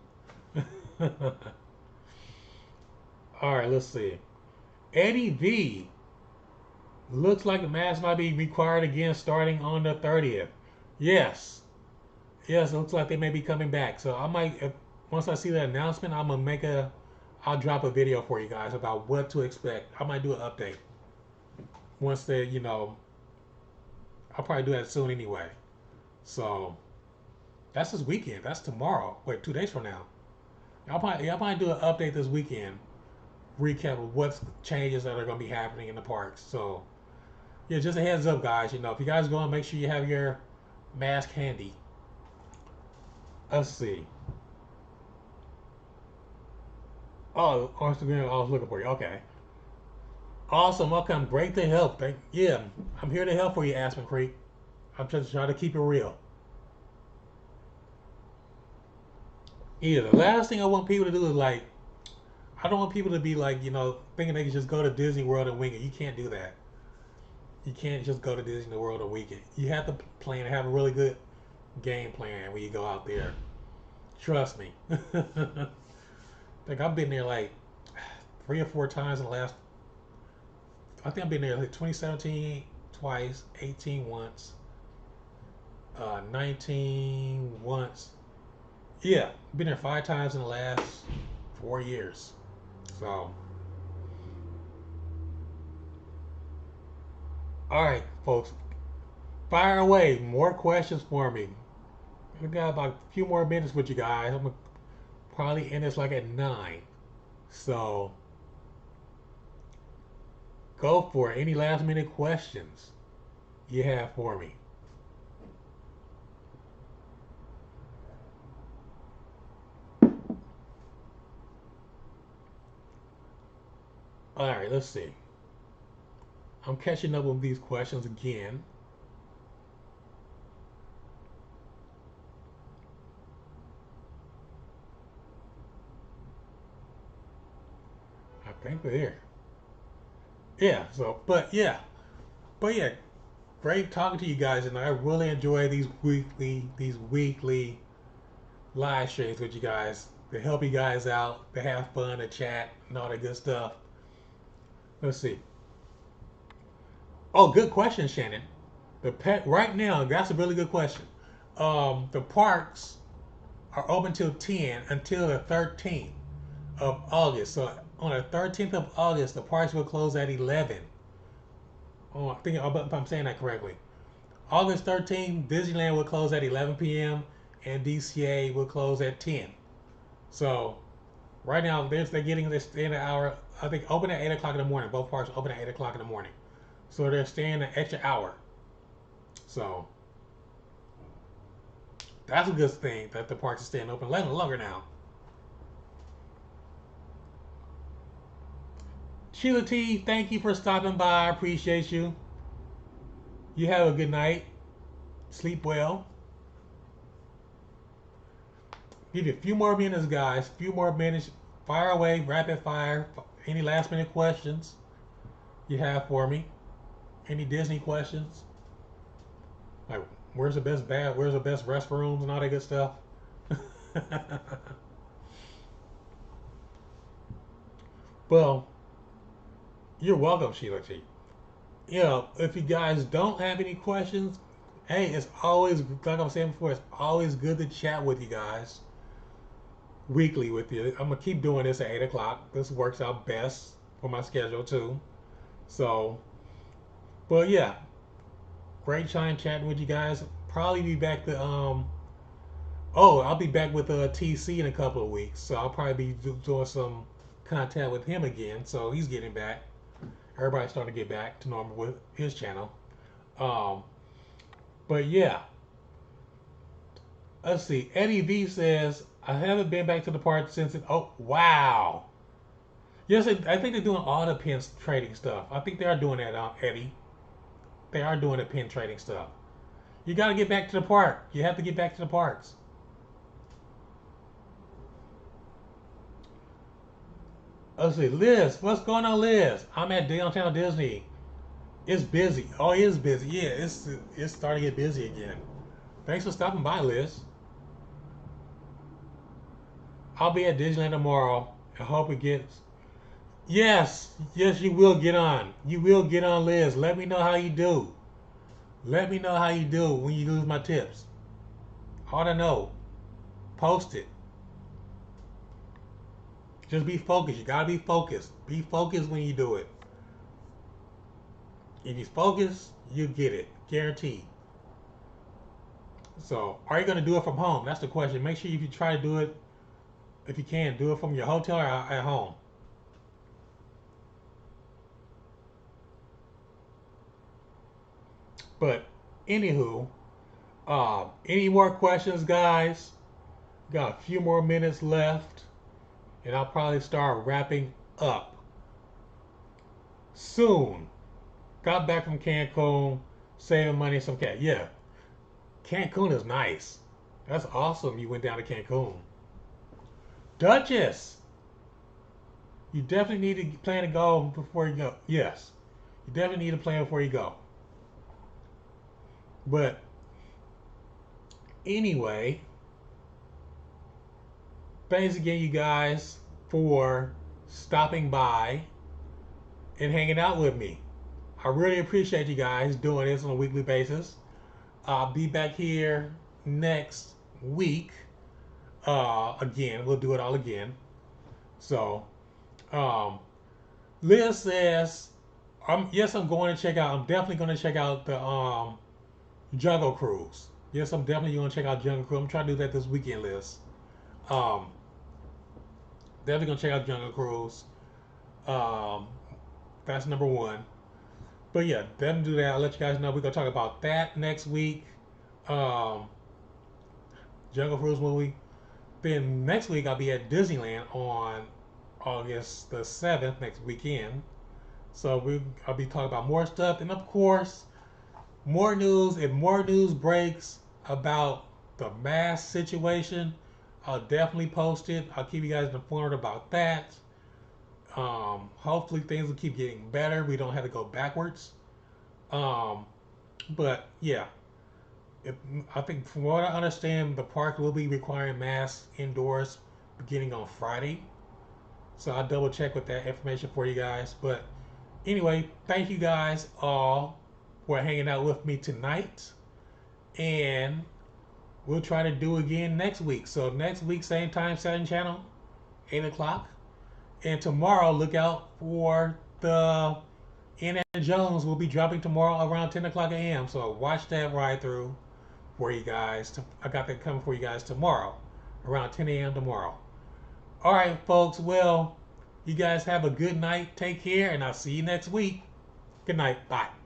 All right, let's see. Eddie V looks like the mask might be required again starting on the 30th. Yes, yes, it looks like they may be coming back. So I might, once I see the announcement, I'll drop a video for you guys about what to expect. I might do an update once I'll probably do that soon anyway. So that's this weekend. That's tomorrow. Wait, 2 days from now. I'll probably do an update this weekend, recap of what changes that are going to be happening in the parks. So yeah, just a heads up, guys. If you guys go and make sure you have your mask handy. Let's see. Oh, Instagram. I was looking for you. Okay. Awesome. Welcome. Great to help. Yeah, I'm here to help for you, Aspen Creek. I'm just trying to keep it real. Yeah, the last thing I want people to do is like, I don't want people to be like, thinking they can just go to Disney World and wing it. You can't do that. You can't just go to Disney World and wing it. You have to plan and have a really good game plan when you go out there. Trust me. Like I've been there like 3 or 4 times in the last. I think I've been there like 2017 twice, 18 once, 19 once. Yeah, been there 5 times in the last 4 years. So, all right, folks, fire away. More questions for me. We got about a few more minutes with you guys. I'm gonna probably end this like at 9. So, go for it. Any last minute questions you have for me? All right, let's see. I'm catching up with these questions again. I think they're there. Yeah. So, but yeah, great talking to you guys, and I really enjoy these weekly live streams with you guys to help you guys out, to have fun, to chat, and all that good stuff. Let's see. Oh, good question, Shannon. The pet right now. That's a really good question. The parks are open till 10 until the 13th of August. So on the 13th of August, the parks will close at 11. Oh, I think if I'm saying that correctly. August 13th, Disneyland will close at 11 p.m. and DCA will close at 10. So right now they're staying an hour. I think open at 8 o'clock in the morning. Both parks open at 8 o'clock in the morning. So they're staying an extra hour. So that's a good thing that the parks are staying open a little longer now. Sheila T, thank you for stopping by. I appreciate you. You have a good night. Sleep well. Give you a few more minutes, guys. A few more minutes. Fire away, rapid fire. Any last minute questions you have for me? Any Disney questions? Like, where's the best restrooms and all that good stuff? Well, you're welcome, Sheila T. If you guys don't have any questions, hey, it's always, like I was saying before, it's always good to chat with you guys weekly with you. I'm gonna keep doing this at 8 o'clock. This works out best for my schedule too. So, but yeah, great time chatting with you guys. Probably be back to I'll be back with TC in a couple of weeks. So I'll probably be doing some contact with him again. So he's getting back. Everybody's starting to get back to normal with his channel. Um, but yeah, let's see. Eddie V says I haven't been back to the park since it. Oh wow! Yes, I think they're doing all the pin trading stuff. I think they are doing that, Eddie. They are doing the pin trading stuff. You got to get back to the park. You have to get back to the parks. Let's see, Liz. What's going on, Liz? I'm at downtown Disney. It's busy. Oh, it is busy. Yeah, it's starting to get busy again. Thanks for stopping by, Liz. I'll be at Disneyland tomorrow. I hope it gets. Yes, yes, you will get on. You will get on, Liz. Let me know how you do. Let me know how you do when you lose my tips. I want to know. Post it. Just be focused. You gotta be focused. Be focused when you do it. If you focus, you get it. Guaranteed. So, are you gonna do it from home? That's the question. Make sure if you try to do it, if you can, do it from your hotel or at home. But anywho, any more questions, guys? Got a few more minutes left, and I'll probably start wrapping up soon. Got back from Cancun, saving money, some cash. Yeah, Cancun is nice. That's awesome. You went down to Cancun. Duchess, you definitely need to plan to go before you go. Yes, you definitely need to plan before you go. But anyway, thanks again, you guys, for stopping by and hanging out with me. I really appreciate you guys doing this on a weekly basis. I'll be back here next week. Again, we'll do it all again. So, um, Liz says, yes, I'm going to check out. I'm definitely going to check out the Jungle Cruise. Yes, I'm definitely going to check out Jungle Cruise. I'm trying to do that this weekend, Liz. Um, Definitely going to check out Jungle Cruise. Um, that's number one. But yeah, definitely do that. I'll let you guys know. We're going to talk about that next week. Um, Jungle Cruise movie. Then next week I'll be at Disneyland on August the 7th, next weekend. So I'll be talking about more stuff. And of course, more news. If more news breaks about the mask situation, I'll definitely post it. I'll keep you guys informed about that. Hopefully things will keep getting better. We don't have to go backwards. Um, but yeah, I think from what I understand, the park will be requiring masks indoors beginning on Friday. So I'll double check with that information for you guys. But anyway, thank you guys all for hanging out with me tonight. And we'll try to do again next week. So next week, same time, same channel, 8 o'clock. And tomorrow, look out for the Indiana Jones will be dropping tomorrow around 10 o'clock a.m. So watch that ride through for you guys. I got that coming for you guys tomorrow, around 10 a.m. tomorrow. All right, folks. Well, you guys have a good night. Take care, and I'll see you next week. Good night. Bye.